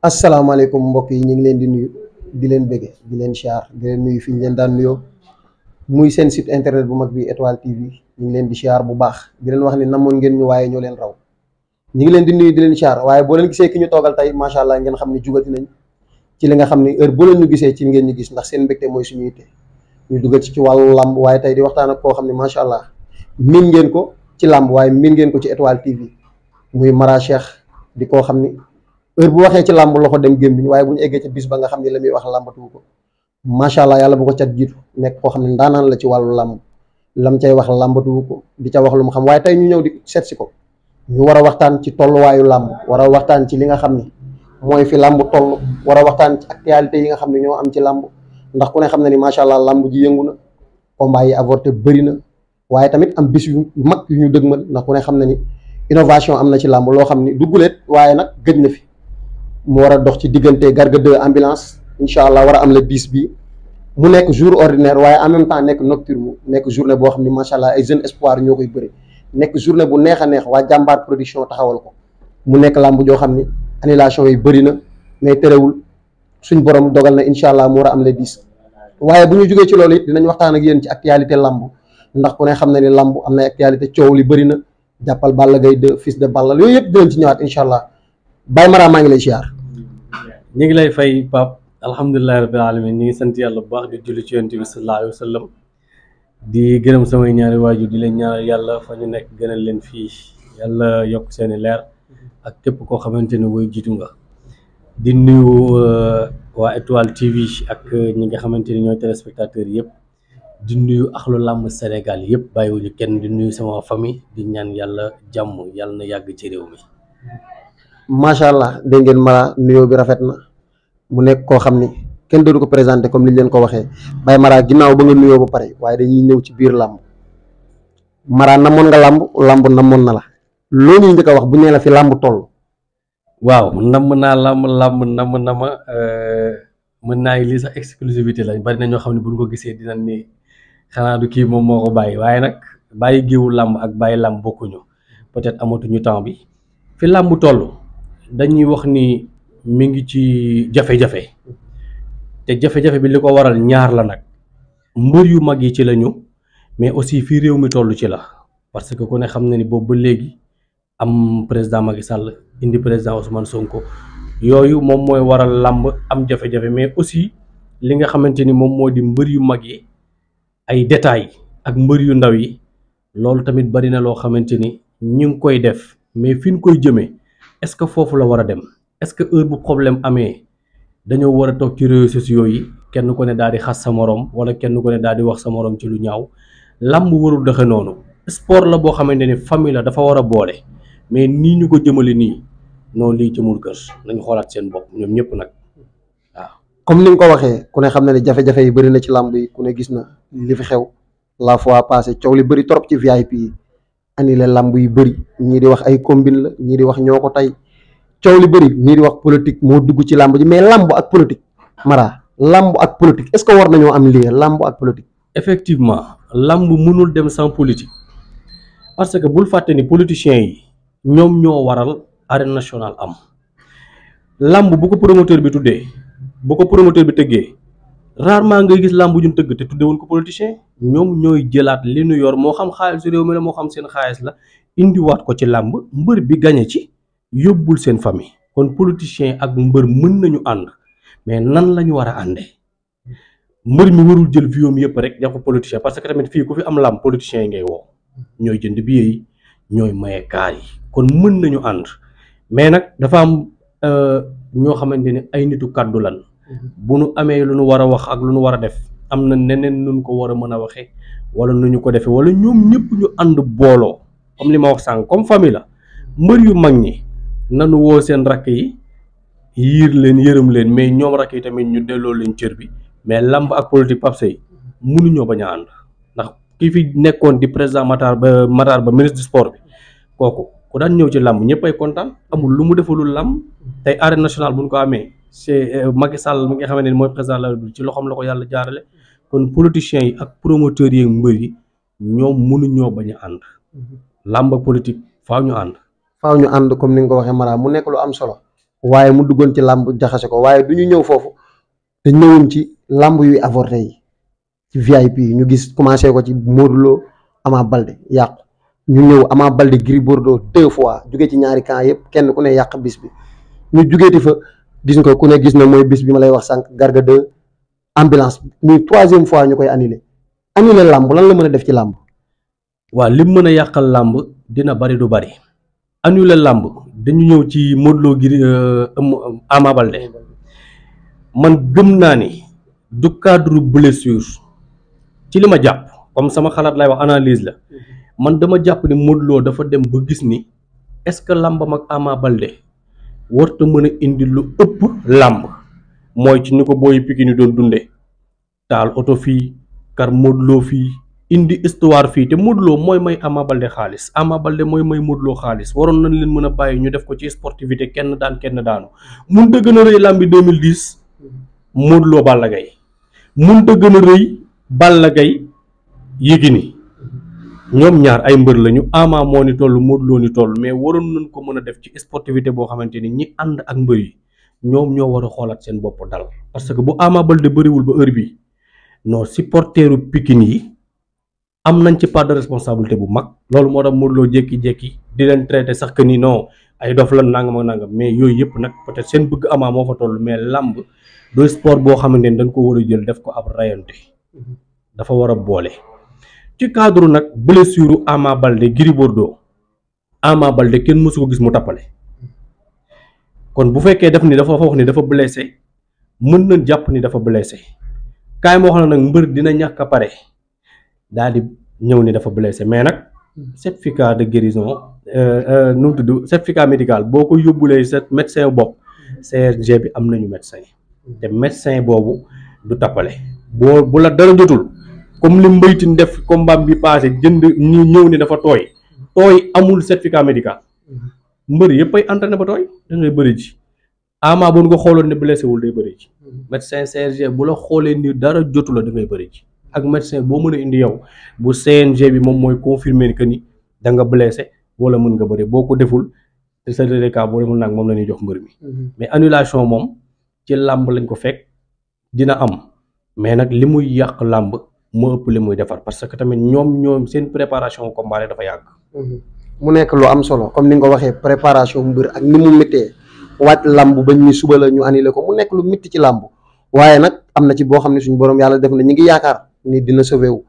asalaamaaleykum mbokk yi ñu ngi leen di nuyu di leen bëgge di leen siyaar di leen nuyu fi ñu leen daan nuyoo muy seen site internet bu mag bi Étoile TV ñu ngi leen di siyaar bu baax di leen wax ni namoon ngeen ñu waaye ñoo leen raw ñu ngi leen di nuyu di leen siyaar waaye boo leen gisee ki ñu toogal tey macha allah ngeen xam ne jugati nañ ci li nga xam ne heure bu leen ñu gisee ci ngeen ñu gis ndax seen mbégte mooy suñu yitte ñu dugal ci wàllu làmb waaye tey di waxtaan ak koo xam ne macha allah miin ngeen ko ci làmb waaye miin ngeen ko ci Étoile TV muy Mara Cheikh di koo xam ni heure bu waxee ci làmb loxo dem gémmiñ waaye bu ñu eggee ci bis ba nga xam ne la muy wax làmbatu ko macha allah yàlla bu ko cat jiitu nekk koo xam ne ndaanaan la ci wàllu làmb lam cay wax làmbatu ko di ca wax lu mu xam waaye tey ñu ñëw di seet si ko ñu war a waxtaan ci tolluwaayu làmb war a waxtaan ci li nga xam ni mooy fi làmb toll war a waxtaan ci actualité yi nga xam ne ñoo am ci làmb ndax ku ne xam ne ni macha allah làmb ji yëngu na combat yi avorté bëri na waaye tamit am bis yu mag yu ñu dëgmal ndax ku ne xam ne ni innovation am na ci làmb loo xam ni du guléet waaye nag gëj na fi mu war a dox ci diggante Garga 2 ambulance incha allah war a am le 10 bi mu nekk jour ordinaire waaye en même temps nekk nocturne nekk journée boo xam ni macha allah ay jeunes espoir ñoo koy bëri nekk journée bu neex a neex waa jàmbaar production taxawal ko mu nekk làmb joo xam ni annulation yi bëri na mais terewul suñ borom dogal na incha allah mu war a am le 10 waaye bu ñu jógee ci loolu it dinañ waxtaan ak yéen ci actualité làmb ndax ku ne xam na ni làmb am na actualité coow li bëri na jàppal Balla Gaye 2 fils de Balla yooyu yëpp dinañ ci ñëwaat incha allah Baye Mara maa ngi lay siyaar. ñu ngi lay fay Pape alhamdulilah rabbil alamin ñu ngi sant yàlla bu baax di julli ci yonent bi sallallahu alayhi wa sallam di gërëm samay ñaari waajur di leen ñaanal yàlla fa ñu nekk gënal leen fii yàlla yokk seeni leer ak képp koo xamante ne woy jiitu nga di nuyu waa Étoile TV ak ñi nga xamante ni ñooy téléspectateurs yëpp di nuyu axlu làmb Sénégal yëpp bàyyiwuñu kenn di nuyu sama famille di ñaan yàlla jàmm yàlla na yàgg ci réew mi. macha allah dégg ngeen Mara nuyoo bi rafet na mu nekk koo xam ni kenn dootu ko présenté comme liñ leen ko waxee Baye Mara ginnaaw ba nga nuyoo ba pare waaye dañuy ñëw ci biir làmb Mara namoon nga làmb namoon na la loo ñuy njëkk a wax bu ñu nee la fi làmb toll. waaw namm naa làmb namm na ma mën naa lii sax exclusivité la bari na ñoo xam ne buñ ko gisee dinañ ni xanaa du kii moom moo ko bàyyi waaye nag bàyyi géewu làmb ak bàyyi làmb bokkuñu peut-être amatuñu temps bi fi làmb toll. dañuy wax ni mi ngi ci jafe-jafe te jafe-jafe bi li ko waral ñaar la nag mbër yu mag yi ci lañu mais aussi fii réew mi toll ci la parce que ku ne xam na ni boobu ba léegi am président Macky Sall indi président Ousmane Sonko yooyu moom mooy waral làmb am jafe-jafe mais aussi li nga xamante ni moom moo di mbër yu mag yi ay détails ak mbër yu ndaw yi loolu tamit bari na loo xamante ni ñu ngi koy def mais fi ñu koy jëmee. est-ce que foofu la war a dem est-ce que heure bu problème amee dañoo war a toog ci réseaux sociaux yi kenn ku ne daal di xas sa morom wala kenn ku ne daal di wax sa morom ci lu ñaaw làmb warul doxe noonu sport la boo xamante ni famille la dafa war a boole mais nii ñu ko jëmale nii noonu lii jëmul kër nañu xoolaat seen bopp ñoom ñëpp nag waaw. comme ni nga ko waxee ku ne xam na ne jafe-jafe yi bëri na ci làmb yi ku ne gis na li fi xew la fois passée coow li bëri trop ci VIP yi. annulé làmb yu bëri ñii di wax ay combine la ñii di wax ñoo ko tey coow li bëri ñii di wax politique moo dugg ci làmb ji mais làmb ak politique Mara làmb ak politique est-ce que war nañoo am lien làmb ak politique. effectivement làmb mënul dem sans politique parce que bul fàtte ni politiciens yi ñoom ñoo waral arène nationale am làmb bu ko promoteur bi tuddee bu ko promoteur bi tëggee rarement ngay gis làmb juñ tëgg te tuddewoon ko politicien ñoom ñooy jëlaat li nu yor moo xam xaalis réew mi la moo xam seen xaalis la indiwaat ko ci làmb mbër bi gañe ci yóbbul seen famille kon politicien ak mbër mën nañu ànd mais nan la ñu war a àndee mbër mi warul jël viom yëpp rek def ko politicien parce que tamit fii ku fi am làmb politicien yi ngay woo ñooy jënd billet yi ñooy maye kaar yi kon mën nañu ànd mais nag dafa am ñoo xamante ne ay nitu kàddu lan bu nu amee lu nu war a wax ak lu nu war a def am na neneen nun ko war a mën a waxee wala nu ñu ko defee wala ñoom ñëpp ñu ànd booloo comme li ma wax sànq comme famille la mbër yu mag ñi nanu woo seen rakk yi yiir leen yërëm leen mais ñoom rakk yi tamit ñu delloo leen cër bi mais lamb ak politique Pape Seye mënuñoo bañ a ànd ndax ki fi nekkoon di président Matar Ba ministre du sport bi kooku ku daan ñëw ci lamb ñëpp ay kontaan amul lu mu defalul lamb tey arène nationale bu ñu ko amee c'est Macky Sall mi nga xamante ni mooy président la République ci loxoom la ko yàlla jaarale kon politiciens yi ak promoteurs yi mbër yi ñoom mënuñoo bañ a ànd làmb ak politique faaw ñu ànd. faaw ñu ànd comme ni nga ko waxee Mara mu nekk lu am solo waaye mu duggoon ci làmb jaxase ko waaye du ñu ñëw foofu te ñëwuñ ci làmb yuy avorté yi ci VIP yi ñu gis commencé ko ci Modou Lo Ama Baldé yàqu ñu ñëw Ama Baldé Gris Bordeaux 2 fois jugee ci ñaari camp yëpp kenn ku ne yàq bis bi ñu jugeeti fa gis nga ku ne gis na mooy bis bi ma lay wax sànq Garga 2 ambulance muy 3e fois ñu koy annulé làmb lan la mën a def ci làmb. waaw lim mën a yàqal làmb dina bari du bari annulé làmb dañu ñëw ci Modou Lo Gris Ama Baldé man gëm naa ni du cadre blessure ci li ma jàpp comme sama xalaat lay wax analyse la man dama jàpp ni Modou Lo dafa dem ba gis ni est-ce que làmbam ak Ama Baldé warta mën a indi lu ëpp làmb mooy ci ni ko booy Pikine doon dundee taal oto fii kar Modou Lo fii indi histoire fii te Modou Lo mooy may Ama Baldé xaalis Ama Baldé mooy may Modou Lo xaalis waroon nañ leen mën a bàyyi ñu def ko ci sportivité kenn daan kenn daanu mun da gën a rëy làmbi 2010 Modou Lo Balla Gaye mun da gën a rëy Balla Gaye Yékini ñoom ñaar ay mbër lañu Ama moo ni toll Modou Lo ni toll mais waroon nañ ko mën a def ci sportivité boo xamante ni ñi ànd ak mbër yi ñoom ñoo war a xoolaat seen bopp dal parce que bu Ama Baldé bëriwul ba heure bi non supporteru Pikine yi am nañ ci part de responsabilité bu mag loolu moo tax Modou Lo jékki-jékki di leen traité sax que ni non ay dof lan nangam ak nangam mais yooyu yëpp nag peut-être seen bëgg Ama moo fa toll mais làmb do sport boo xamante ni dañ ko war a jël def ko ab rayante dafa war a boole ci cadre nag blessure Ama Baldé Gris Bordeaux Ama Baldé kenn mësu ko gis mu tappale kon bu fekkee def ni dafa wax ni dafa blessé mën na jàpp ni dafa blessé kaay moo xam ne nag mbër dina ñàkk a pare daal di ñëw ni dafa blessé mais nag certificat de guérison nu mu tudd certificat médical boo ko yóbbulee sa médecin bopp CRG bi am nañu médecin te médecin boobu du tappale boo bu la dara jotul comme li mbaytin def combat bi passé jënd ñu ñëw ni dafa tooy amul certificat médical mbër yëpp ay entraîné ba tooy da ngay bëri ji Ama bu ñu ko xooloon ne blessé wul day bëri ji médecin CRG bu la xoolee ni dara jotu la da ngay bëri ji ak médecin boo mën a indi yow bu CNG bi moom mooy confirmer que ni da nga blessé wala mën nga bëri boo ko deful te sa cas boo deful nag moom la ñuy jox mbër mi mais annulation moom ci làmb lañ ko fekk dina am mais nag li muy yàq làmb moo ëpp li muy defar parce que tamit ñoom seen préparation combat dafa yàgg. mu nekk lu am solo comme ni nga ko waxee préparation mbër ak ni mu méttee wàcc làmb bañ ni suba la ñu annulé ko mu nekk lu métti ci làmb waaye nag am na ci boo xam ne suñu borom yàlla def na ñu ngi yaakaar ni dina sauvé wu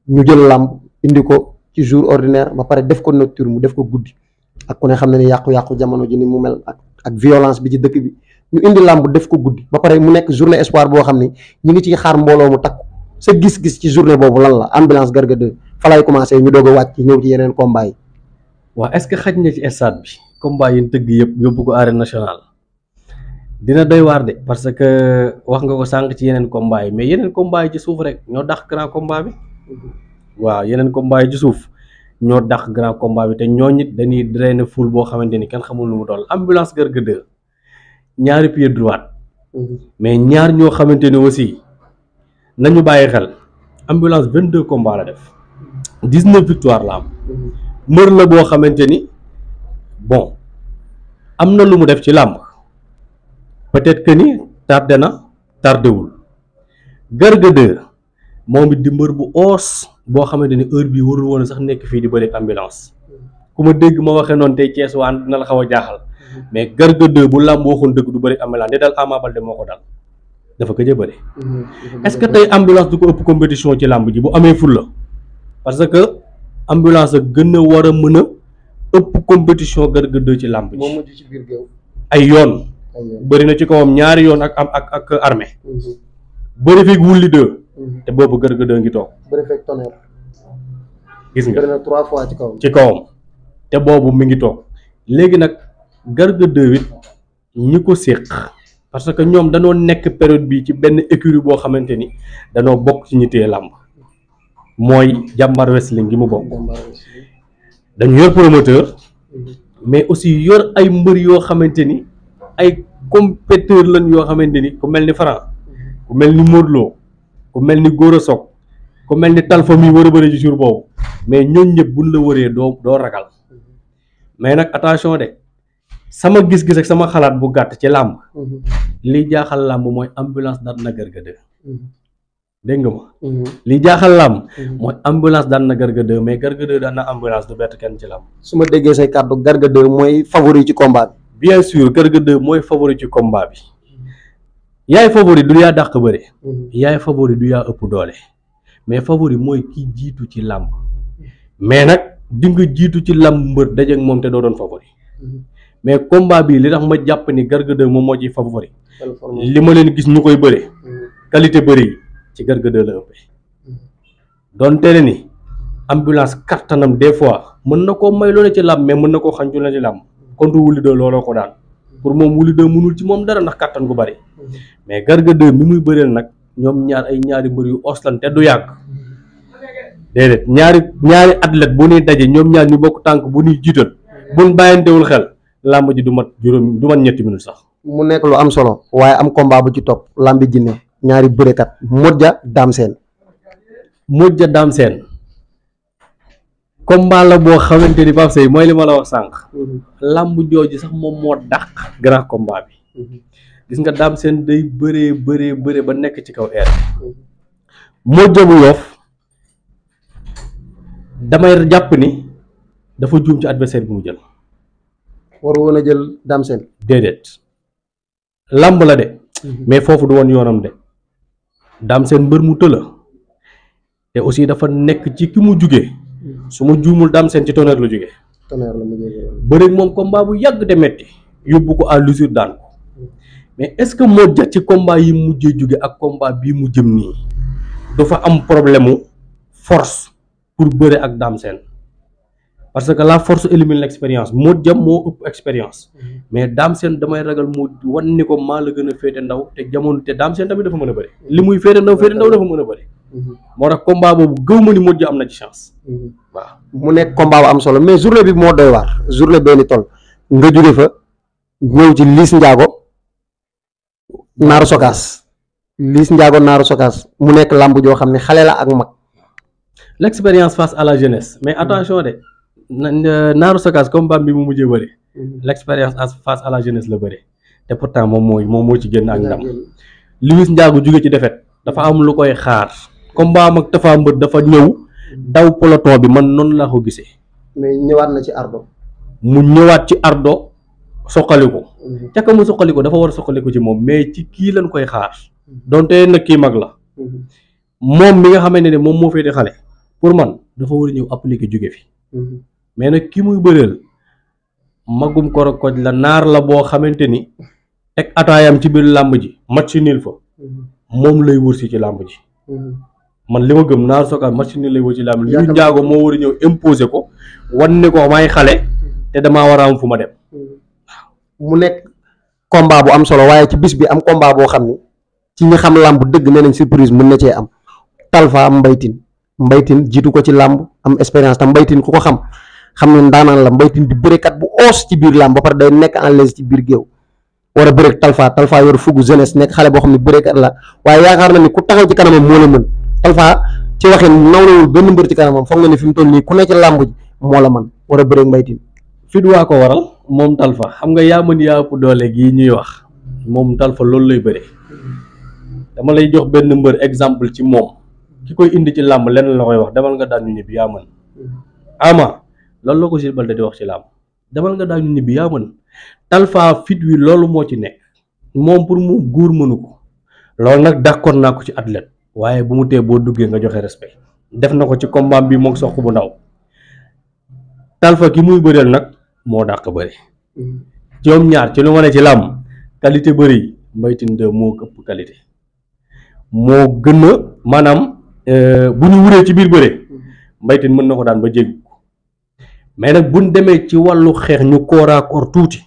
ñu jël làmb indi ko ci jour ordinaire ba pare def ko nocturne mu def ko guddi ak ku ne xam ne ni yàqu-yàqu jamono ji ni mu mel ak violence bi ci dëkk bi ñu indi làmb def ko guddi ba pare mu nekk journée espoir boo xam ni ñu ngi ciy xaar mbooloo mu takku sa gis-gis ci journée boobu lan la ambulance Garga 2 fa lay commencé ñu doog a wàcc ñëw ci yeneen combat yi. waaw est-ce que xaj na ci stade bi combat yi tëgg yëpp yóbbu ko arène nationale dina doy waar de parce que wax nga ko sànq ci yeneen combat yi mais yeneen combat yi ci suuf rek ñoo dàq grand combat bi waaw yeneen combat yi ci suuf ñoo dàq grand combat bi te ñoo nit dañuy drainer foule boo xamante ni kenn xamul lu mu doon ambulance Garga 2 ñaari pied droite mais ñaar ñoo xamante ni aussi nañu bàyyi xel ambulance 22 combats la def 19 victoire la am mbër la boo xamante ni bon am na lu mu def ci làmb peut-être que ni tardewul Garga 2 moom it di mbër bu oos boo xamante ni heure bii warul woon sax nekk fii di bëri ambulance ku ma dégg ma waxee noonu tey Cees waan dina la xaw a jaaxal mais Garga 2 bu làmb waxoon dëgg du bëri ambulance di dal Ama Baldé moo ko dal dafa gëj a bëri est-ce que tey ambulance du ko ëpp compétition ci làmb ji bu amee fulla parce que ambulance a gën a war a mën a ëpp compétition Garga 2 ci làmb ji ay yoon bëri na ci kawam ñaari yoon ak armée bëri fi wulli 2 te boobu Garga 2 ngi toog bëri fekk Tonnerre gis nga bëri na 3 fois ci kawam te boobu mi ngi toog léegi nag Garga 2 it ñi ko séq parce que ñoom danoo nekk période bi ci benn écurie boo xamante ni danoo bokk ci ñi téye làmb mooy jàmbar wrestling gi mu bokk dañu yor promoteur mais aussi yor ay mbër yoo xamante ni ay compétiteur lañ yoo xamante ni ku mel ni Franc ku mel ni Modou Lo ku mel ni Gora Sock ku mel ni Talfa mi war a bëri ci jour boobu mais ñooñ ñëpp buñ la wëree doo ragal mais nag attention de sama gis-gis ak sama xalaat bu gàtt ci làmb li jaaxal làmb mooy ambulance daan na Garga 2 dégg nga ma li jaaxal làmb mooy ambulance daan na Garga 2 mais Garga 2 daan na ambulance du bett kenn ci làmb. su ma déggee say kàddu Garga 2 mooy favori ci combat bi. bien sûr Garga 2 mooy favori ci combat bi yaay favori du yaa dàq bëre yaay favori du yaa ëpp doole mais favori mooy ki jiitu ci làmb mais nag di nga jiitu ci làmb mbër dajeek moom te doo doon favori mais combat bi li tax ma jàpp ni Garga 2 moom moo ci favori li ma leen gis ñu koy bëre qualité bëre yi ci Garga 2 la ëppee donte ne ni ambulance kattanam des fois mën na koo may loole ci làmb mais mën na koo xañcu la ci làmb contre Wouly 2 looloo ko daan pour moom Wouly 2 mënul ci moom dara ndax kattan gu bari mais Garga 2 mi muy bëreel nag ñoom ñaar ay ñaari mbër yu oslan te du yàgg déedéet ñaari athlète bu ñuy daje ñoom ñaar ñu bokk tànk bu ñuy jiital buñ bàyyantewul xel làmb ji du mat ñetti minutes sax. mu nekk lu am solo waaye am combat bu ci topp làmbi jinne ñaari bërekat Modja Dame Sène. Modja Dame Sène combat la boo xamante ni Pape Seye mooy li ma la wax sànq. làmb jooju sax moom moo dàq grand combat bi. gis nga Dame Sène day bëree ba nekk ci kaw air Modja bu Yoff damay jàpp ni dafa juum ci adversaire bi mu jël. war woon a jël Dame Sène. déedéet làmb la de. mais foofu du woon yoonam de. Dame Sène mbër mu tëla te aussi dafa nekk ci ki mu jugee su ma juumul Dame Sène ci Tonnerre la jugee. Tonnerre la mujjee bëri moom combat bu yàgg te metti yóbbu ko à l'usure daan ko mais est-ce que Modja ci combat yi mujjee jóge ak combat bii mu jëm nii dafa am problème mu force pour bëre ak Dame Sène parce que la force élimine l'expérience Modja moo ëpp expérience mais Dame Sène damay ragal mu wan ni ko maa la gën a féete ndaw te jamono te Dame Sène tamit dafa mën a bëre li muy féete ndaw dafa mën a bëre moo tax combat boobu gëw ma ni Modja am na ci chance waaw mu nekk combat bu am solo mais journée bi moo doy waar journée benn toll nga jóge fa ñëw ci Liss Ndiago Naaru Sokaas mu nekk làmb joo xam ne xale la ak mag. l'expérience face à la jeunesse mais attention de Naaru Sokaas combat bi mu mujjee bëri l'expérience face à la jeunesse la bëri te pourtant moom moo ci génn ak ndam Liss Ndiago jóge ci défaite dafa am lu koy xaar combat am ak Tapha Mbeur dafa ñëw daw peloton bi man noonu laa ko gisee. mais ñëwaat na ci ardo mu ñëwaat ci ardo soqaliku ca ka mu soqaliku dafa war a soqaliku ci moom mais ci kii lañ koy xaar donte nag kii mag la moom mi nga xamante ne moom moo féete xale pour man dafa war a ñëw appliquer jóge fi mais nag ki muy bëreel magum korokoj la naar la boo xamante ni teg ataayam ci biir làmb ji match nul fa moom lay wër si ci làmb ji man li ma gëm Naaru Sokaas match nul lay wër ci làmb ji Liss Ndiago moo war a ñëw imposer ko wan ne ko may xale te damaa war a am fu ma dem mu nekk combat bu am solo waaye ci bis bi am combat boo xam ni ci ñi xam làmb dëgg nee nañ surprise mën na cee am Talfa Mbaye Tine jiitu ko ci làmb am expérience tam Mbaye Tine ku ko xam ne ndaanaan la Mbaye Tine di bërekat bu oos ci biir làmb ba pare day nekk en l'aise ci biir géew war a bëreek Talfa yor fugu jeunesse nekk xale boo xam ne bërekat la waaye yaakaar na ni ku taxaw ci kanamam moo la mën Talfa ci waxin nawlawul benn mbër ci kanamam foog nga ni fi mu toll nii ku ne ci làmb ji moo la mën war a bëreek Mbaye Tine fit waa ko waral moom Talfa xam nga yaa mën yaa ëpp doole gii ñuy wax moom Talfa loolu lay bëre dama lay jox benn mbër exemple ci moom ki koy indi ci làmb lenn la koy wax demal nga daan ñu ñibbi yaa mën ama loolu la ko Jules Baldé di wax ci làmb demal nga daan ñu ñibbi yaa mën Talfa fit wi loolu moo ci nekk moom pour mu góor mënu ko loolu nag d'accord naa ko ci athlète waaye bu mu tee boo duggee nga joxe respect def na ko ci combat bi moom sox bu ndaw Talfa ki muy bëreel nag moo dàq bëri ñoom ñaar ci lu ma ne ci làmb qualité bëri Mbaye Tine 2 moo ëpp qualité moo gën a maanaam bu ñu wuree ci biir bëre Mbaye Tine mën na ko daan ba jéggi ko mais nag buñ demee ci wàllu xeex ñu kooraa koor tuuti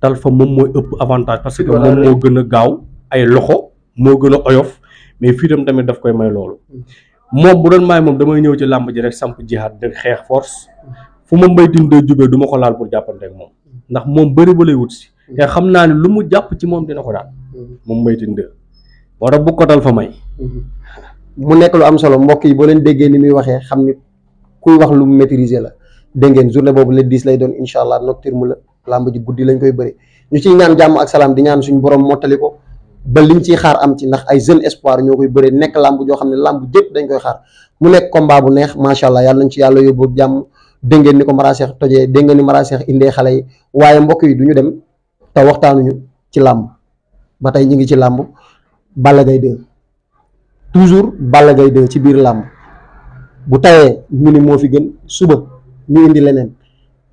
Talfa moom mooy ëpp avantage parce que moom moo gën a gaaw ay loxo moo gën a oyof mais fii tam tamit daf koy may loolu moom bu doon maay moom damay ñëw ci làmb ji rek samp jihaat de xeex force fu ma Mbaye Tine 2 jubee du ma ko laal pour jàppante ak moom ndax moom bëri ba lay wut si te xam naa ne lu mu jàpp ci moom dina ko daan moom Mbaye Tine 2 moo tax bu ko Talfa may mu nekk lu am solo mbokk yi boo leen déggee ni muy waxee xam ni kuy wax lu mu maîtriser la dégg ngeen journée boobu le 10 lay doon incha allah nocturne la làmb ji guddi lañ koy bëri ñu ciy ñaan jàmm ak salaam di ñaan suñu borom mottali ko ba liñ ciy xaar am ci ndax ay jeunes espoir ñoo koy bëree nekk làmb joo xam ne làmb jëpp dañ koy xaar mu nekk combat bu neex macha allah yàlla nañ ci yàlla yóbbu jàmm. dégg ngeen ni ko Mara Cheikh tojee dégg ngeen ni Mara Cheikh indee xale yi waaye mbokk yi du ñu dem te waxtaanuñu ci làmb ba tey ñu ngi ci làmb Balla Gaye 2 toujours Balla Gaye 2 ci biir làmb bu tawee ñu ni moo fi gën suba ñu indi leneen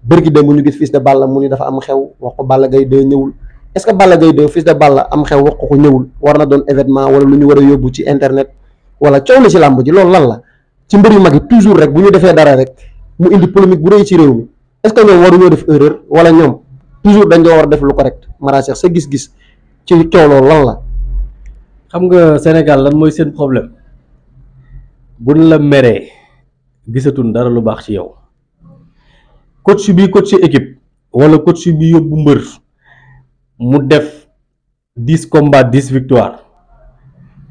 bërki dem bu ñu gis Fils de Balla mu ni dafa am xew wax ko Balla Gaye 2 ñëwul est-ce que Balla Gaye 2 Fils de Balla am xew wax ko ñëwul war na doon événement wala lu ñu war a yóbbu ci internet wala coow la ci làmb ji loolu lan la ci mbër yu mag yi toujours rek bu ñu defee dara rek mu indi polémique bu rëy ci réew mi est-ce que ñoom waruñoo def erreur wala ñoom toujours dañ doo war a def lu correct Mara Cheikh sa gis-gis ci coow loolu lan la. xam nga Sénégal lan mooy seen problème buñ la meree gisatul dara lu baax ci yow coach bi coach équipe wala coach bi yóbbu mbër mu def 10 combats 10 victoire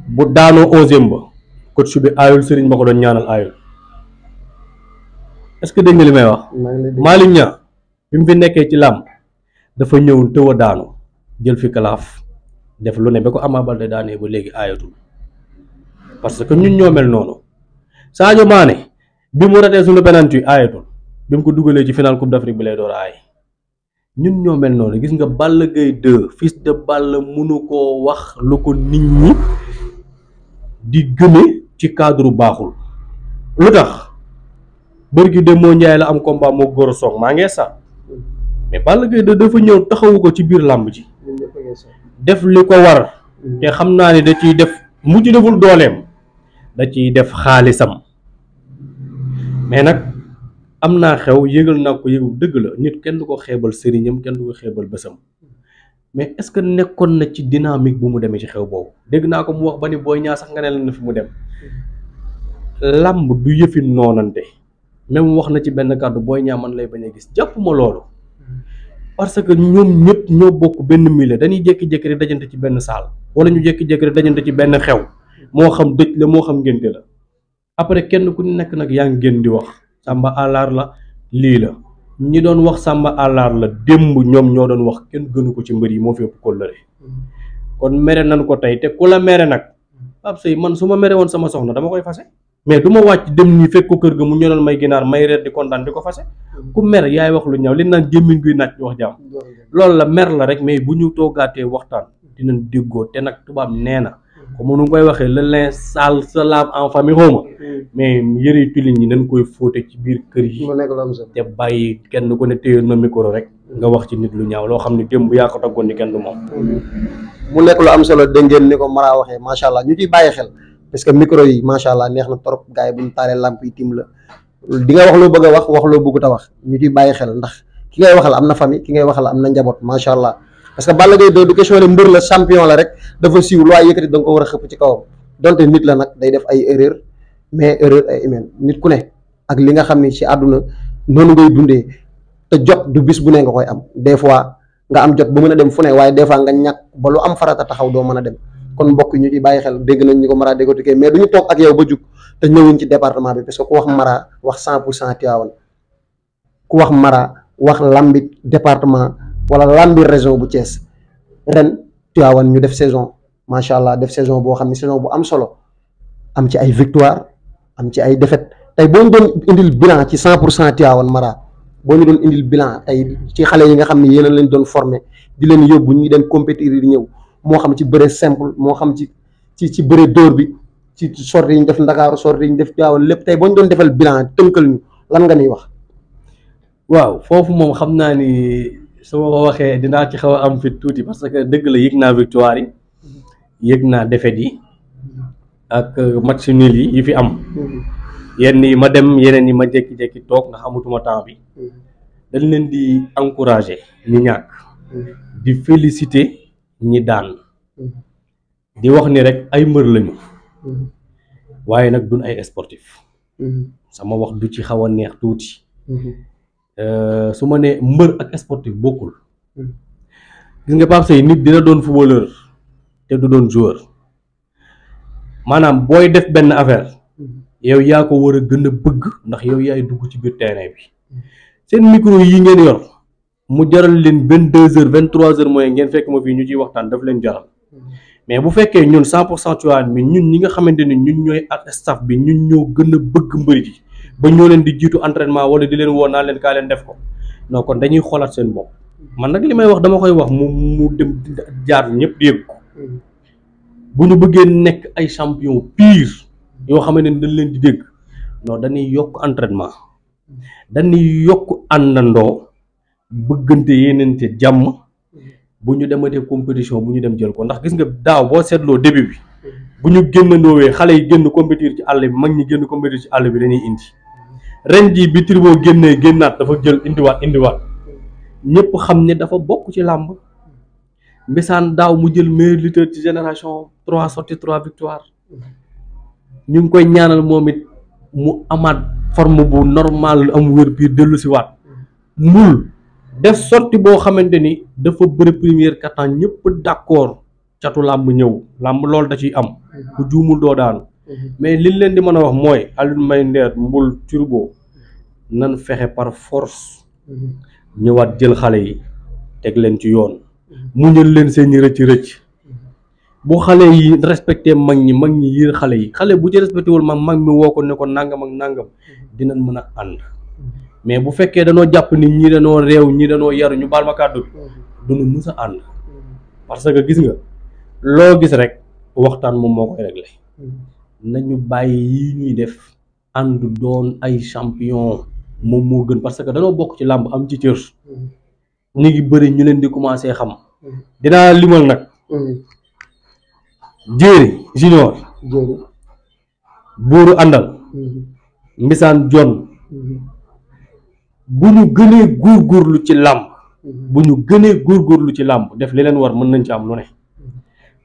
bu daanoo 11e ba coach bi aayul sëriñ ma ko doon ñaanal aayul. est-ce que dégg nga li may wax Malick Niang bi mu fi nekkee ci làmb dafa ñëw tëw a daanu jël fi kalaaf def lu ne ba ko Ama Baldé daanee ba léegi aayatul parce que ñun ñoo mel noonu Sadio Mané bi mu ratee suñu penalty aayatul bi mu ko dugalee ci final coupe d'Afrique bi lay door aay ñun ñoo mel noonu gis nga Balla Gaye 2 Fils de Balla mënu koo wax lu ko nit ñi di gëme ci cadre baaxul lu tax bërgi de moo njaay la am combat moo góor a soog maa ngee sax mais Balla Gaye dafa ñëw taxawu ko ci biir làmb ji def li ko war te xam naa ne da ciy def mu ci deful dooleem da ciy def xaalisam mais nag am naa xew yëgal naa ko yëgu dëgg la nit kenn du ko xeebal sëriñam kenn du ko xeebal bësam mais est-ce que nekkoon na ci dynamique bu mu demee ci xew boobu dégg naa ko mu wax ba ni Boy Niang sax nga ne la na fi mu dem làmb du yëfi noonante même wax na ci benn kàddu Boy Niang man lay bañ a gis jàpp ma loolu parce que ñoom ñëpp ñoo bokk benn milieu dañuy jékki-jékki rek dajante ci benn saal wala ñu jékki-jékki rek dajante ci benn xew moo xam dëj la moo xam ngénte la après kenn ku nekk nag yaa ngi génn di wax Samba àllar la lii la ñi doon wax Samba àllar la démb ñoom ñoo doon wax kenn gënu ko ci mbër yi moo fi ëpp kóllëre kon mere nañ ko tey te ku la mere nag Pape Seye man su ma mere woon sama soxna dama koy fase mais du ma wàcc dem nii fekk ko kër ga mu ñëwal may ginaar may reer di kontaan di ko fase ku mer yaay wax lu ñaaw li naan gémmiñ guy naaj wax jàmm loolu la mer la rek mais bu ñu toogaatee waxtaan dinañ déggoo te nag tubaab nee na ko mënu koy waxee le linge sale se lave en famille xawma mais yëre tulin ñi nañ koy fóote ci biir kër yi te bàyyi kenn ku ne téye na micro rek nga wax ci nit lu ñaaw loo xam ne démb yaa ko taggoon ni kenn du moom mu nekk lu am solo dégg ngeen ni ko Mara waxee macha allah ñu ciy bàyyi xel parce que micro yi macha allah neex na trop gars yi bu ñu taalee lamp yi tim la di nga wax loo bëgg a wax loo bëggut a wax ñu ciy bàyyi xel ndax ki ngay waxal am na famille ki ngay waxal am na njaboot macha allah parce que Balla Gaye 2 du question ne mbër la champion la rek dafa siiw lu waay yëkkati da nga ko war a xëpp ci kawam donte nit la nag day def ay erreur mais erreur ay humaine nit ku ne ak li nga xam ni ci àdduna noonu ngay dundee te jot du bis bu ne nga koy am des fois nga am jot ba mën a dem fu ne waaye des fois nga ñàkk ba lu am farata taxaw doo mën a dem kon mbokk ñu ci bàyyi xel dégg nañ ñu ko Mara décortiquer mais duñu toog ak yow ba jug te ñëwuñ ci département bi parce que ku wax Mara wax 100% Tivaouane ku wax Mara wax lambi département wala lambi région bu Thiès ren Tivaouane ñu def saison macha allah def saison boo xam ne saison bu am solo am ci ay victoire am ci ay défaite tey boo ñu doon indil bilan ci 100% Tivaouane Mara boo ñu doon indil bilan tey ci xale yi nga xam ne yéen a leen doon formé di leen yóbbu ñuy dem compétir di ñëw moo xam ci bëre simple moo xam ci bëre dóor bi ci sortie yi ñu def Ndakaaru sortie yi ñu def Tivaouane lépp tey boo ñu doon defal bilan tënkal ñu lan nga ñuy wax. waaw foofu moom xam naa ni su ma ko waxee dinaa ci xaw a am fit tuuti parce que dëgg la yëg naa victoire yi yëg naa défaite yi ak match nul yi fi am yenn yi ma dem yeneen yi ma jékki-jékki toog ndax amatuma temps bi dañ leen di encourager ñi ñàkk di féliciter ñi daan di wax ni rek ay mbër lañu waaye nag duñ ay sportif sama wax du ci xaw a neex tuuti su ma nee mbër ak sportif bokkul gis nga Pape Seye nit dina doon footballeur te du doon joueur maanaam booy def benn affaire yow yaa ko war a gën a bëgg ndax yow yaay dugg ci biir terrain bi seen micro yi ngeen yor mu jaral leen 22h 23h mooy ngeen fekk ma fii ñu ciy waxtaan daf leen jaral mais bu fekkee ñun 100% Tivaouane bi ñun ñi nga xamante ni ñun ñooy ak staff bi ñun ñoo gën a bëgg mbër yi ba ñoo leen di jiitu entraînement wala di leen woo naa leen kaa leen def ko non kon dañuy xoolaat seen bopp man nag li may wax dama koy wax mu dem jaar ñëpp di yëg ko bu ñu bëggee nekk ay champion pire yoo xamante ni dañ leen di dégg non dañuy yokk entraînement dañuy yokk àndandoo bëggante yéenante jàmm bu ñu dematee compétition bu ñu dem jël ko ndax gis nga daaw boo seetloo début bi bu ñu génnandoowee xale yi génn compétir ci àll bi mag ñi génn compétir ci àll bi dañuy indi ren jii bi Turbo génnaat dafa jël indiwaat ñëpp xam ne dafa bokk ci làmb mbisaan daaw mu jël meilleur lutteur ci génération 3 sorties 3 victoires ñu ngi koy ñaanal moom it mu amaat forme bu normal am wér biir dellu si waat mbul def sorti boo xamante ni dafa bëri première quart-temps ñëpp d'accord catu làmb ñëw làmb loolu da ciy am ku juumul doo daanu mais liñ leen di mën a wax mooy Alioune Mbaye Nder Mbul Turbo nan fexe par force ñëwaat jël xale yi teg leen ci yoon muñal leen seeni rëcc bu xale yi respecté mag ñi yër xale yi xale bu ci respecté wul mag mi woo ko ne ko nangam ak nangam dinañ mën a ànd mais bu fekkee danoo jàpp ni ñi danoo réew ñi danoo yaru ñu baal ma kàddu duñu mus a ànd parce que gis nga loo gis rek waxtaan moom moo koy réglé nañu bàyyi yi ñuy def ànd doon ay champion moom moo gën parce que danoo bokk ci làmb am ci cër ñu ngi bëri ñu leen di commencé xam dinaa limal nag Jéeri Junior buuru àndal mbisaan jon bu ñu gënee góorgóorlu ci làmb def li leen war mën nañ ci am lu ne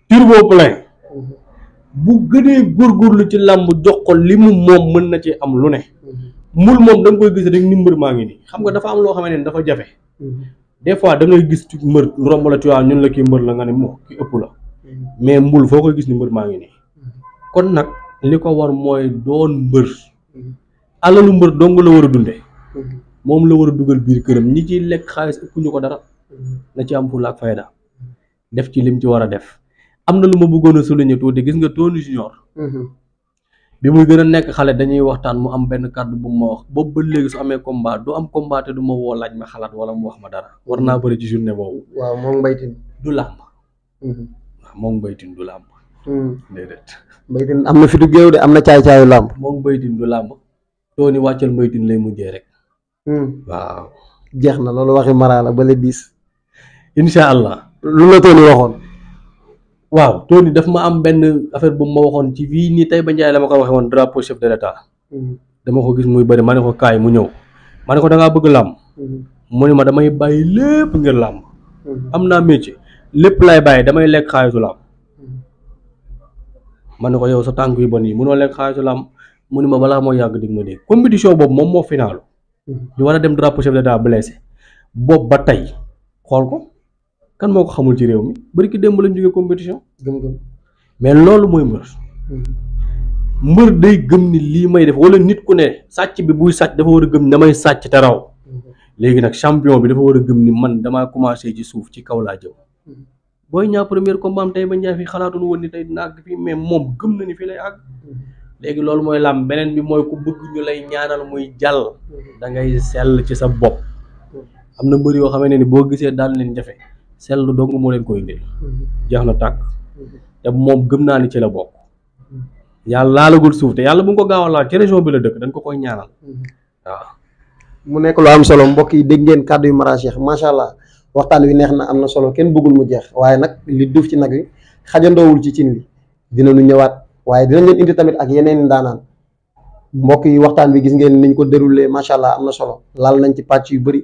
Turbo plein bu gënee góorgóorlu ci làmb jox ko li mu moom mën na ci am lu ne mbul moom da nga koy gis rek ni mbër maa ngi nii xam nga dafa am loo xamante ne dafa jafe des fois da ngay gis mbër romb la Tivaouane ñun la kii mbër la nga ne moo ki ëpp la mais mbul foo koy gis ni mbër maa ngi nii kon nag li ko war mooy doon mbër alalu mbër dong la war a dunde moom la war a dugal biir këram ñi ciy lekk xaalis ëpp ñu ko dara na ci am fulla ak fayda def ci lim ci war a def am na lu ma bëggoon a souligner tuuti gis nga Tony Junior bi muy gën a nekk xale dañuy waxtaan mu am benn kàddu bu ma wax boobu ba léegi su amee combat du am combat te du ma woo laaj ma xalaat wala mu wax ma dara war naa bëri ci journée boobu. waaw moom mbaytin du làmb. waaw moom mbaytin du làmb. déedéet. mbaytin am na fitu géew de am na caay-caayu làmb. moom mbaytin du làmb. Tony wàccal mbaytin lay mujjee rek. waaw. jeex na loolu waxi mara la ba le 10. incha allah. lu la Tony waxoon. waaw Tony daf ma am benn affaire bu ma waxoon ci fii nii tey ba Ndiaye la ma ko waxee woon drapeau chef de l'état dama ko gis muy bëri ma ne ko kaay mu ñëw ma ne ko da ngaa bëgg làmb mu ne ma damay bàyyi lépp ngir làmb am naa métier lépp lay bàyyi damay lekk xaalisu làmb ma ne ko yow sa tànk yu bon yi mënoo lekk xaalisu làmb mu ne ma balaa moo yàgg dig ma dégg compétition boobu moom moo finaalu ñu war a dem drapeau chef de l'état blessé boobu ba tey xool ko kan moo ko xamul ci réew mi bari ki démb lañ jógee compétition mais loolu mooy mbër day gëm ni lii may def wala nit ku ne sàcc bi buy sàcc dafa war a gëm ni damay sàcc te raw léegi nag champion bi dafa war a gëm ni man damaa commencé ci suuf ci kaw laa jëm Boy Niang premier combat am tey ba Ndiaye fi xalaatoon woon ni tey dina àgg fii mais moom gëm na ni fii lay àgg léegi loolu mooy làmb beneen bi mooy ku bëgg ñu lay ñaanal muy jàll da ngay sell ci sa bopp am na mbër yoo xamante ni boo gisee daal leen jafe seetlu dong moo leen koy indil jeex na tàkk te moom gëm naa ni ci la bokk yàlla laalagul suuf te yàlla bu nga ko gaaw a laal ci région bi la dëkk dañ ko koy ñaanal waaw. mu nekk lu am solo mbokk yi dégg ngeen kàddu yu Mara Cheikh macha allah waxtaan wi neex na am na solo kenn bëggul mu jeex waaye nag li duuf ci nag wi xajandoowul ci cin li dinañu ñëwaat waaye dinañ leen indi tamit ak yeneen ndaanaan mbokk yi waxtaan bi gis ngeen niñ ko déroulé macha allah am na solo laal nañ ci pàcc yu bëri.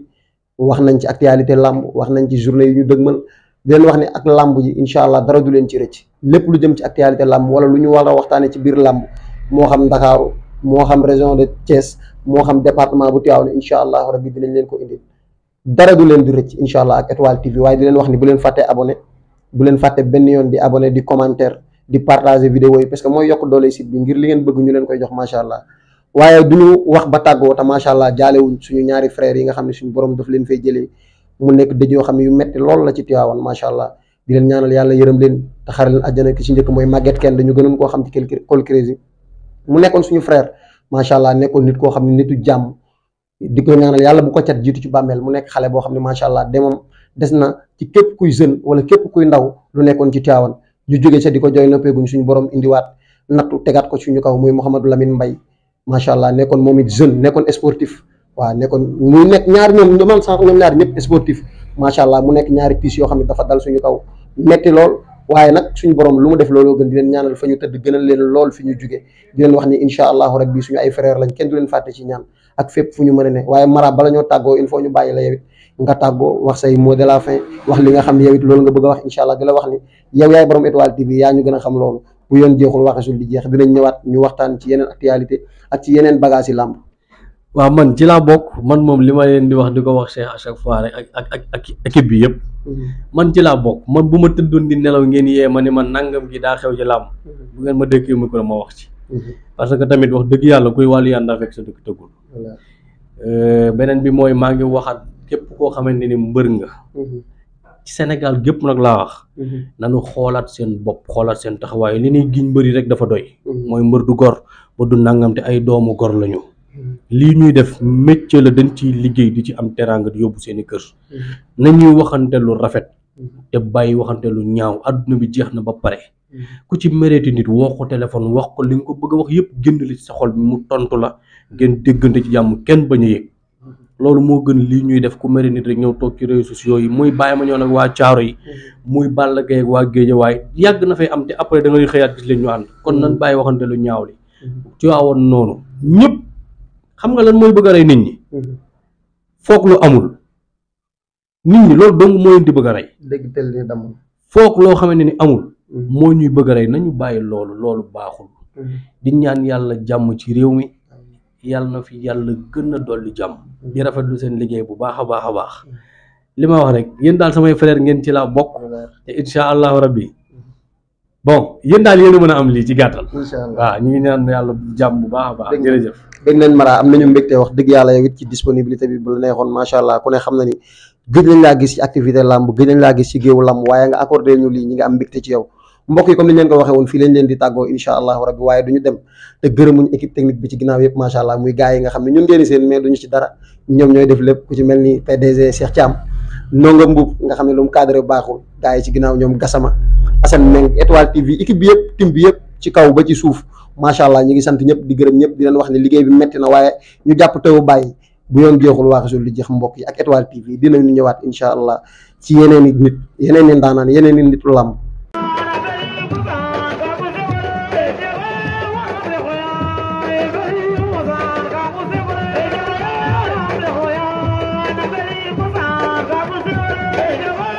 wax nañ ci actualité làmb wax nañ ci journée yu ñu dëgmal di leen wax ne ak làmb ji incha allah dara du leen ci rëcc lépp lu jëm ci actualité làmb wala lu ñu war a waxtaanee ci biir làmb moo xam Ndakaaru moo xam région de Thiès moo xam département bu Tivaouane incha allah rabbi dinañ leen ko indi dara du leen di rëcc incha allah ak Étoile TV waaye di leen wax ni bu leen fàttee abonné bu leen fàtte benn yoon di abonné di commentaire di partager vidéo yi parce que mooy yokk doole site bi ngir li ngeen bëgg ñu leen koy jox macha allah. waaye du ñu wax ba tàggoo te macha allah jaalewuñ suñu ñaari frères yi nga xam ne suñu borom daf leen fay jëlee mu nekk dëj yoo xam ne yu metti lool la ci Tivaouane macha allah di leen ñaanal yàlla yërëm leen te xare leen àjjana. ki ci njëkk mooy Maguette Kend dañu gënoon koo xam ci Col Crazy mu nekkoon suñu frère macha allah nekkoon nit koo xam ne nitu jàmm di ko ñaanal yàlla bu ko cat jiitu ci bàmmeel mu nekk xale boo xam ne macha allah demam des na ci képp kuy jeune wala képp kuy ndaw lu nekkoon ci Tivaouane ñu jóge ca di ko jooy noppeeguñ suñu borom indiwaat nattu tegaat ko suñu kaw muy Mouhamadou Lamine Mbaye macha allah nekkoon moom it jeune nekkoon sportif waaw nekkoon mu nekk ñaari ñoom sax ñoom ñaari ñëpp sportif macha allah mu nekk ñaari piis yoo xam ne dafa dal suñu kaw metti lool waaye nag suñu borom lu mu def looloo gën di leen ñaanal fa ñu tëdd gënal leen lool fi ñu jóge di leen wax ni incha allahu rabbi suñu ay frère lañ kenn du leen fàtte ci ñaan ak fépp fu ñu mën a ne waaye Mara bala ñoo tàggoo il faut ñu bàyyi la yow it nga tàggoo wax say mot de la fin wax li nga xam ne yow it loolu nga bëgg a wax incha allah di la wax ni yow yaay borom Étoile TV yaa ñu gën a xam loolu bu yoon jeexul waxasul di jeex dinañ ñëwaat ñu waxtaan ci yeneen actualité ak ci yeneen bagage yi làmb. waaw man ci laa bokk man moom li ma leen di wax di ko wax Cheikh à chaque fois rek ak équipe bi yëpp man ci laa bokk man bu ma tëddoon di nelaw ngeen yee ma ni man nangam gi daa xew ci làmb bu ngeen ma dékkee micro ma wax ci parce que tamit wax dëgg yàlla kuy wàllu yànda fekk sa dëkk tëggul beneen bi mooy maa ngi waxaat képp koo xamante ni mbër nga ci Sénégal gépp nag laa wax nañu xoolaat seen bopp xoolaat seen taxawaay li ñuy giñ mbëri rek dafa doy mooy mbër du gor ba du nangam te ay doomu gor lañu lii ñuy def métier la dañ ciy liggéey di ci am teraanga di yóbbu seeni kër nañuy waxante lu rafet te bàyyi waxante lu ñaaw adduna bi jeex na ba pare ku ci méreeti nit woo ko téléphone wax ko li nga ko bëgg a wax yëpp génn li ci sa xol bi mu tontu la ngeen déggante ci jàmm kenn bañ a yëg loolu moo gën lii ñuy def ku mere nit rek ñëw toog ci réseaux sociaux yi muy bàyyi ma ñëw nag waa Caaro yi muy Balla Gaye ak waa Géejawaay yàgg na fay am te après da ngay xëyaat gis leen ñu ànd kon nan bàyyi waxante lu ñaaw li ci waawoon noonu ñëpp xam nga lan mooy bëgg a rey nit ñi foog lu amul nit ñi loolu dong moo leen di bëgg a rey dégg tel ni dam foog loo xamante ni amul moo ñuy bëgg a rey nañu bàyyi loolu baaxul di ñaan yàlla jàmm ci réew mi yàlla na fi yàlla gën a dolli jàmm di rafetlu seen liggéey bu baax a baax a baax li ma wax rek yéen daal samay frère ngeen ci laa bokk te insha allahu rabbi bon yéen daal yéen a mën a am lii ci gàttal waaw ñu ngi ñaan yàlla jàmm bu baax a baax jërëjëf dégg nañ Mara am nañu mbégte wax dëgg yàlla yow it ci disponibilité bi bu la neexoon macha allah ku ne xam na ni gëj nañ laa gis ci activité làmb gëj nañ laa gis ci géewu làmb waaye nga accordé ñu lii ñi nga am mbégte ci yow mbokk yi comme ni ñu leen ko waxee woon fii lañ leen di tàggoo incha allahu rabbi waaye duñu dem te gërëmuñ équipe technique bi ci ginnaaw yëpp macha allah muy gars yi nga xam ne ñun ngeen seen mais duñu ci dara ñoom ñooy def lépp ku ci mel ni PDG Cheikh Thiam Ndonga Mbuub nga xam ne lu mu cadré baaxul gars yi ci ginnaaw ñoom Gassama Assane Meng Étoile TV équipe bi yëpp team bi yëpp ci kaw ba ci suuf macha allah ñu ngi sant ñëpp di gërëm ñëpp di leen wax ne liggéey bi metti na waaye ñu jàpp taw bàyyi bu yoon jeexul waaxasul li jeex mbokk yi ak Étoile TV dinañu ñëwaat incha allah ci yeneen i nit yeneen i ndaanaan yeneen i nitu làmb Hey,